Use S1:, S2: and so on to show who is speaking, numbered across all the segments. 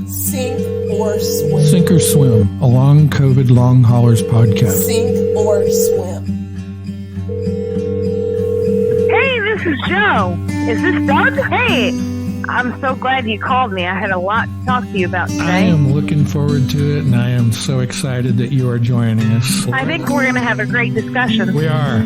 S1: Sink or swim.
S2: Sink or swim, a long COVID long haulers podcast.
S1: Sink or swim.
S3: Hey, this is Joe. Is this Doug? Hey, I'm so glad you called me. I had a lot to talk to you about today.
S2: I am looking forward to it, and I am so excited that you are joining us.
S3: I think we're going to have a great discussion.
S2: We are.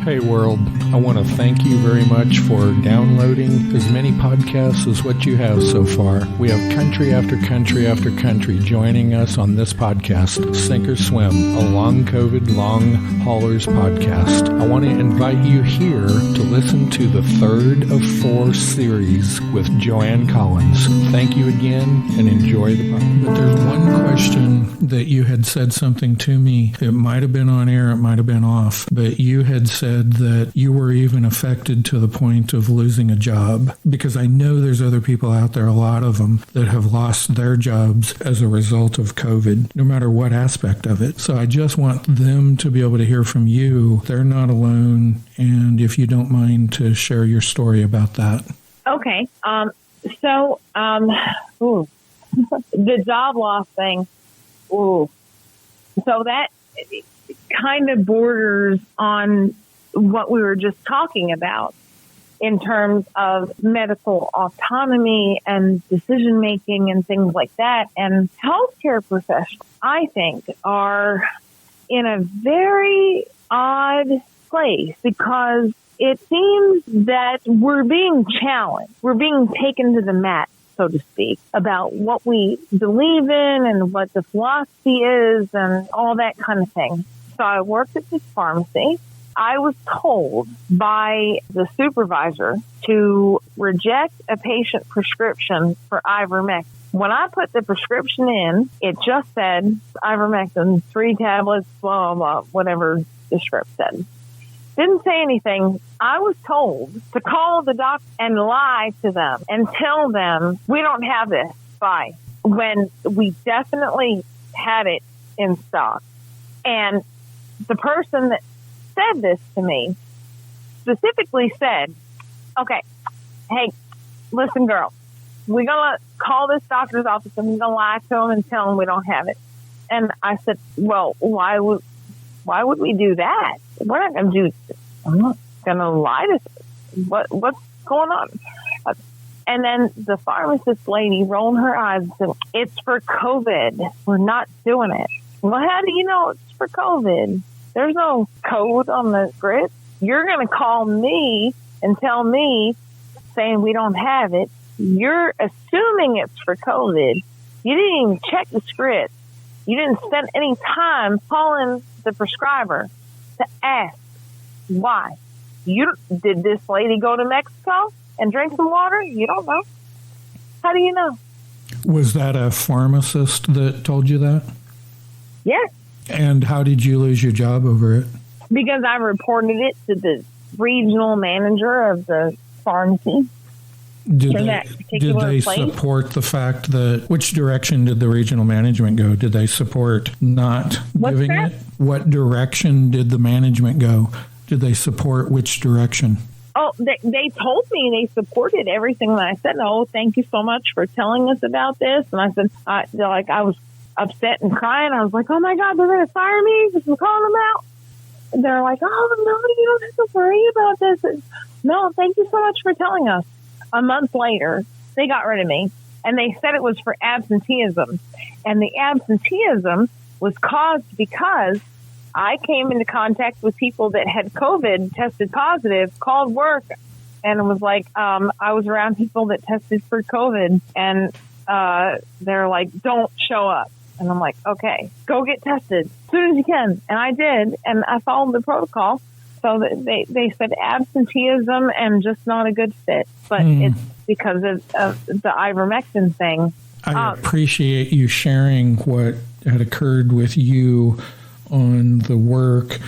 S2: Hey world, I want to thank you very much for downloading as many podcasts as what you have so far. We have country after country after country joining us on this podcast, Sink or Swim, a long COVID long haulers podcast. I want to invite you here to listen to the third of 4 series with Joanne Collins. Thank you again and enjoy the podcast. But there's one question that you had said something to me. It might have been on air, it might have been off, but you had said that you were even affected to the point of losing a job, because I know there's other people out there, a lot of them, that have lost their jobs as a result of COVID, no matter what aspect of it. So I just want them to be able to hear from you. They're not alone. And if you don't mind to share your story about that.
S3: Okay. The job loss thing. Ooh. So that kind of borders on what we were just talking about in terms of medical autonomy and decision making and things like that. And healthcare professionals, I think, are in a very odd place because it seems that we're being challenged. We're being taken to the mat, so to speak, about what we believe in and what the philosophy is and all that kind of thing. So I worked at this pharmacy. I was told by the supervisor to reject a patient prescription for ivermectin. When I put the prescription in, it just said ivermectin, 3 tablets, blah, blah, blah, whatever the script said. Didn't say anything. I was told to call the doctor and lie to them and tell them, we don't have this, bye, when we definitely had it in stock. And the person that said this to me specifically said, okay, hey, listen, girl, we're going to call this doctor's office and we're going to lie to them and tell them we don't have it. And I said, well, why would we do that? We're not going to do, I'm not going to lie to them. What's going on? And then the pharmacist lady rolled her eyes and said, it's for COVID. We're not doing it. Well, how do you know it's for COVID? There's no code on the script. You're going to call me and tell me saying we don't have it. You're assuming it's for COVID. You didn't even check the script. You didn't spend any time calling the prescriber to ask why. Did this lady go to Mexico and drink some water? You don't know. How do you know?
S2: Was that a pharmacist that told you that?
S3: Yes.
S2: And how did you lose your job over it?
S3: Because I reported it to the regional manager of the pharmacy.
S2: Did they support the fact that, which direction did the regional management go? Did they support not giving it? What direction did the management go? Did they support which direction?
S3: Oh, they told me they supported everything that I said. Oh, thank you so much for telling us about this. And I said, I was upset and crying. I was like, oh my God, they're going to fire me because I'm calling them out. And they're like, oh no, you don't have to worry about this. And, no, thank you so much for telling us. A month later, they got rid of me and they said it was for absenteeism. And the absenteeism was caused because I came into contact with people that had COVID, tested positive, called work, and it was like, I was around people that tested for COVID and they're like, don't show up. And I'm like, okay, go get tested as soon as you can. And I did, and I followed the protocol. So they said absenteeism and just not a good fit. But it's because of the ivermectin thing.
S2: I appreciate you sharing what had occurred with you on the work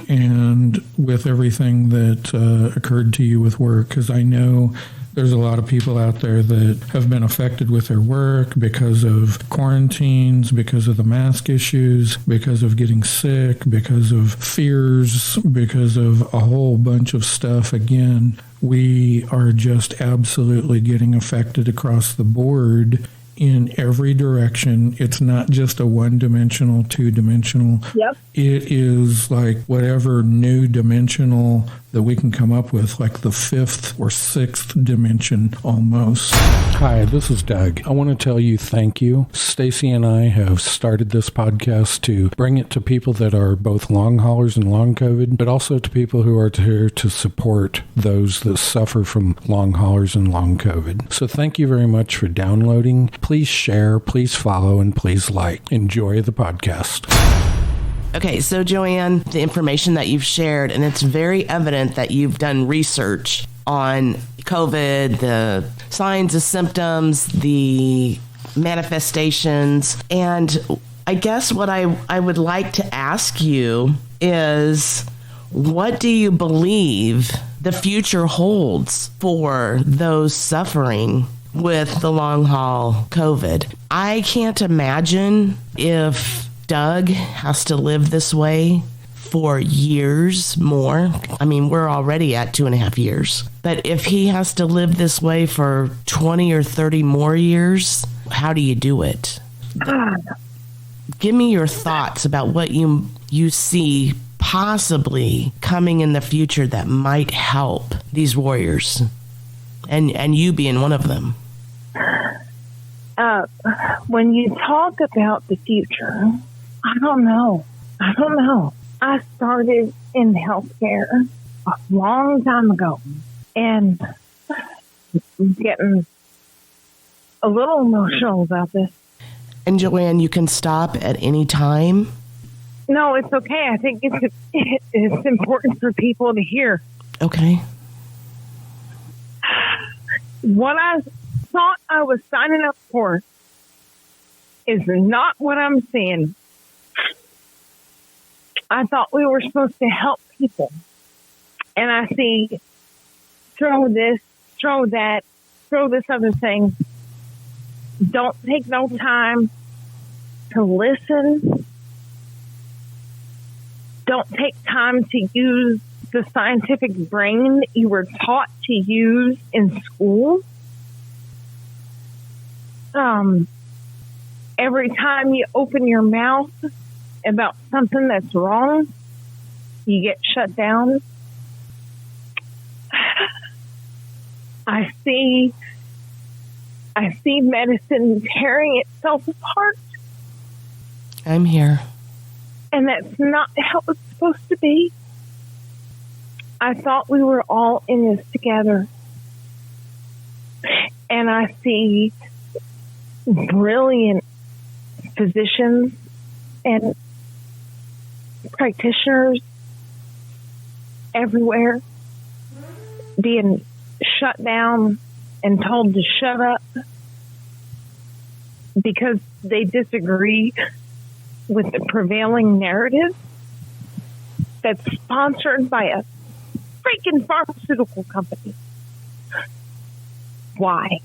S2: and with everything that occurred to you with work, because I know there's a lot of people out there that have been affected with their work because of quarantines, because of the mask issues, because of getting sick, because of fears, because of a whole bunch of stuff. Again, we are just absolutely getting affected across the board. in every direction. It's not just a one-dimensional, two-dimensional.
S3: Yep.
S2: It is like whatever new dimensional that we can come up with, like the fifth or sixth dimension almost. Hi, this is Doug. I want to tell you thank you. Staci and I have started this podcast to bring it to people that are both long haulers and long COVID, but also to people who are here to support those that suffer from long haulers and long COVID. So thank you very much for downloading. Please share, please follow, and please like. Enjoy the podcast.
S4: Okay, so Joanne, the information that you've shared, and it's very evident that you've done research on COVID, the signs and symptoms, the manifestations, and I guess what I would like to ask you is, what do you believe the future holds for those suffering with the long haul COVID? I can't imagine if Doug has to live this way for years more. I mean, we're already at 2.5 years. But if he has to live this way for 20 or 30 more years, how do you do it? Give me your thoughts about what you see possibly coming in the future that might help these warriors, and you being one of them.
S3: When you talk about the future, I don't know. I started in healthcare a long time ago, and I'm getting a little emotional about this.
S4: And Joanne, you can stop at any time.
S3: No, it's okay. I think it's important for people to hear.
S4: Okay.
S3: What I thought I was signing up for is not what I'm seeing. I thought we were supposed to help people. And I see throw this, throw that, throw this other thing. Don't take no time to listen. Don't take time to use the scientific brain that you were taught to use in school. Every time you open your mouth about something that's wrong, you get shut down. I see medicine tearing itself apart.
S4: I'm here.
S3: And that's not how it's supposed to be. I thought we were all in this together. And I see brilliant physicians and practitioners everywhere being shut down and told to shut up because they disagree with the prevailing narrative that's sponsored by a freaking pharmaceutical company. Why?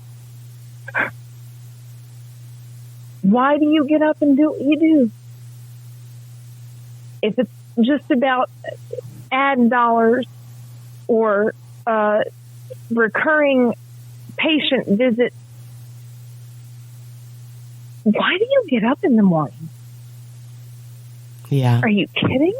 S3: Why do you get up and do what you do? If it's just about ad dollars or recurring patient visits, why do you get up in the morning?
S4: Yeah.
S3: Are you kidding?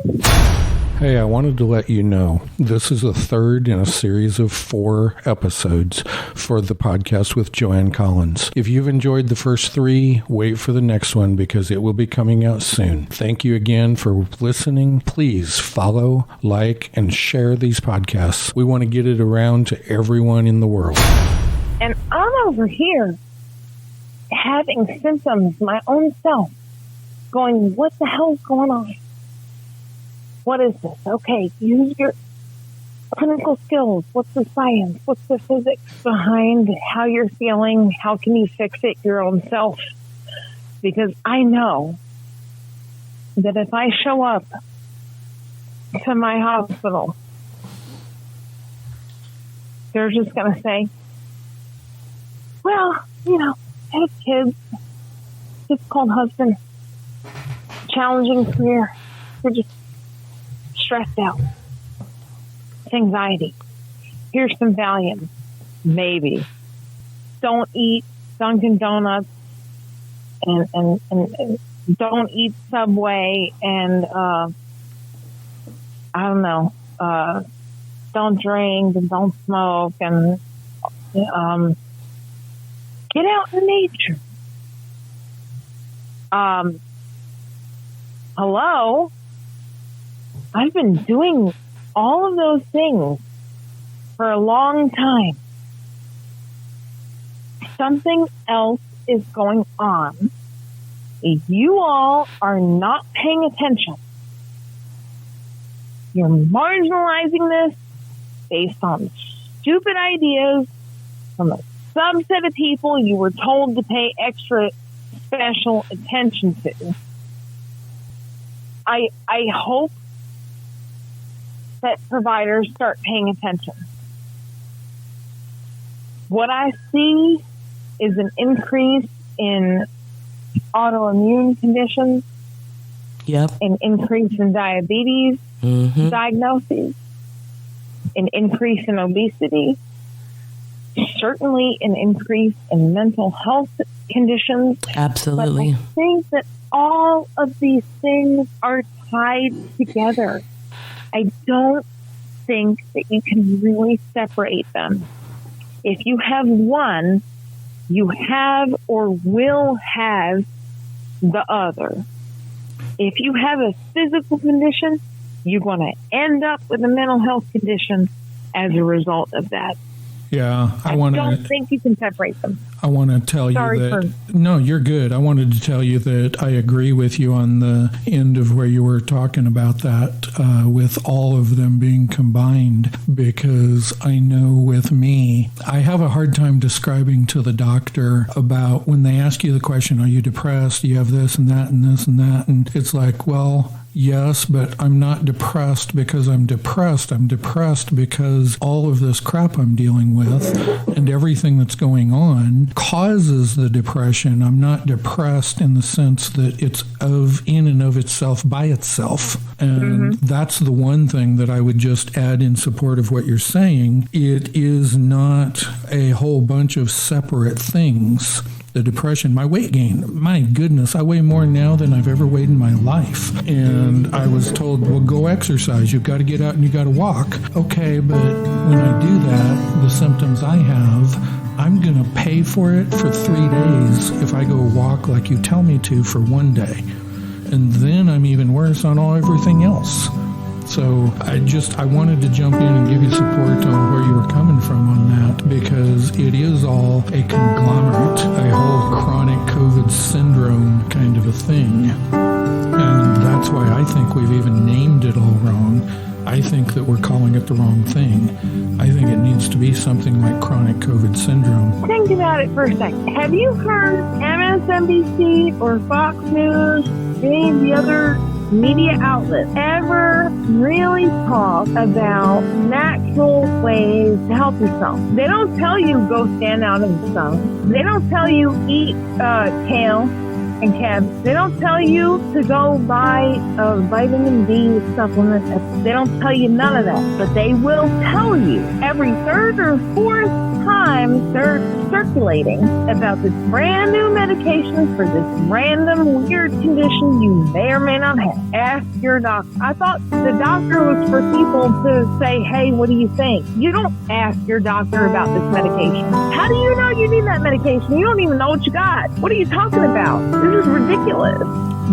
S2: Hey, I wanted to let you know this is the third in a series of 4 episodes for the podcast with Joanne Collins. If you've enjoyed the first 3, wait for the next one because it will be coming out soon. Thank you again for listening. Please follow, like, and share these podcasts. We want to get it around to everyone in the world.
S3: And I'm over here having symptoms, my own self, going, what the hell's going on? What is this? Okay, use your clinical skills. What's the science? What's the physics behind how you're feeling? How can you fix it your own self? Because I know that if I show up to my hospital, they're just going to say, well, I have kids, difficult husband, challenging career. We're just stressed out. It's anxiety. Here's some Valium. Maybe. Don't eat Dunkin' Donuts and don't eat Subway and I don't know, don't drink and don't smoke and get out in nature. Hello? I've been doing all of those things for a long time. Something else is going on. You all are not paying attention. You're marginalizing this based on stupid ideas from a subset of people you were told to pay extra special attention to. I hope that providers start paying attention. What I see is an increase in autoimmune conditions, an increase in diabetes diagnoses, an increase in obesity, certainly an increase in mental health conditions.
S4: Absolutely.
S3: But I think that all of these things are tied together. I don't think that you can really separate them. If you have one, you have or will have the other. If you have a physical condition, you're going to end up with a mental health condition as a result of that.
S2: Yeah,
S3: I don't think you can separate them.
S2: I want to tell you that. No, you're good. I wanted to tell you that I agree with you on the end of where you were talking about that, with all of them being combined, because I know with me, I have a hard time describing to the doctor about when they ask you the question, are you depressed? Do you have this and that and this and that? And it's like, well, yes, but I'm not depressed because I'm depressed. I'm depressed because all of this crap I'm dealing with and everything that's going on causes the depression. I'm not depressed in the sense that it's in and of itself by itself. And that's the one thing that I would just add in support of what you're saying. It is not a whole bunch of separate things. The depression, my weight gain, my goodness, I weigh more now than I've ever weighed in my life. And I was told, well, go exercise. You've got to get out and you got to walk. Okay, but when I do that, the symptoms I have, I'm going to pay for it for 3 days if I go walk like you tell me to for 1 day. And then I'm even worse on everything else. So I wanted to jump in and give you support on where you were coming from on that, because it is all a conglomerate, a whole chronic COVID syndrome kind of a thing. And that's why I think we've even named it all wrong. I think that we're calling it the wrong thing. I think it needs to be something like chronic COVID syndrome.
S3: Think about it for a second. Have you heard MSNBC or Fox News, any of the other media outlets ever really talk about natural ways to help yourself? They don't tell you go stand out in the sun. They don't tell you eat kale and cabbage. They don't tell you to go buy a vitamin D supplement. They don't tell you none of that. But they will tell you every third or fourth time they're circulating about this brand new medication for this random weird condition you may or may not have. Ask your doctor. I thought the doctor was for people to say, hey, what do you think? You don't ask your doctor about this medication. How do you know you need that medication? You don't even know what you got. What are you talking about? This is ridiculous.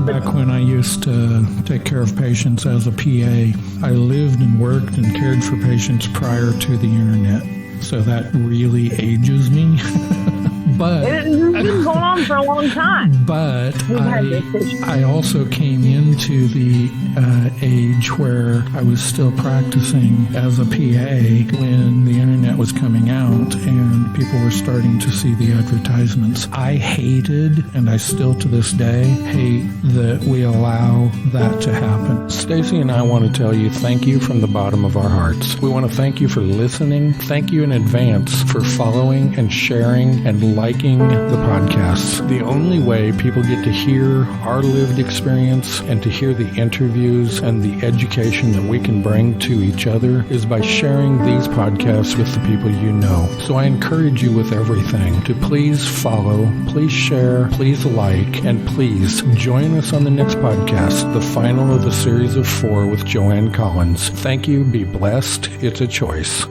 S2: Back when I used to take care of patients as a PA, I lived and worked and cared for patients prior to the internet. So that really ages me. But
S3: it's been going on for a long time.
S2: But I also came into the age where I was still practicing as a PA when the internet was coming out and people were starting to see the advertisements. I hated, and I still to this day hate, that we allow that to happen. Staci and I want to tell you thank you from the bottom of our hearts. We want to thank you for listening. Thank you in advance for following and sharing and liking the podcast. this. The only way people get to hear our lived experience and to hear the interviews and the education that we can bring to each other is by sharing these podcasts with the people you know. So I encourage you with everything to please follow, please share, please like, and please join us on the next podcast, the final of the series of 4 with Joanne Collins. Thank you. Be blessed. It's a choice.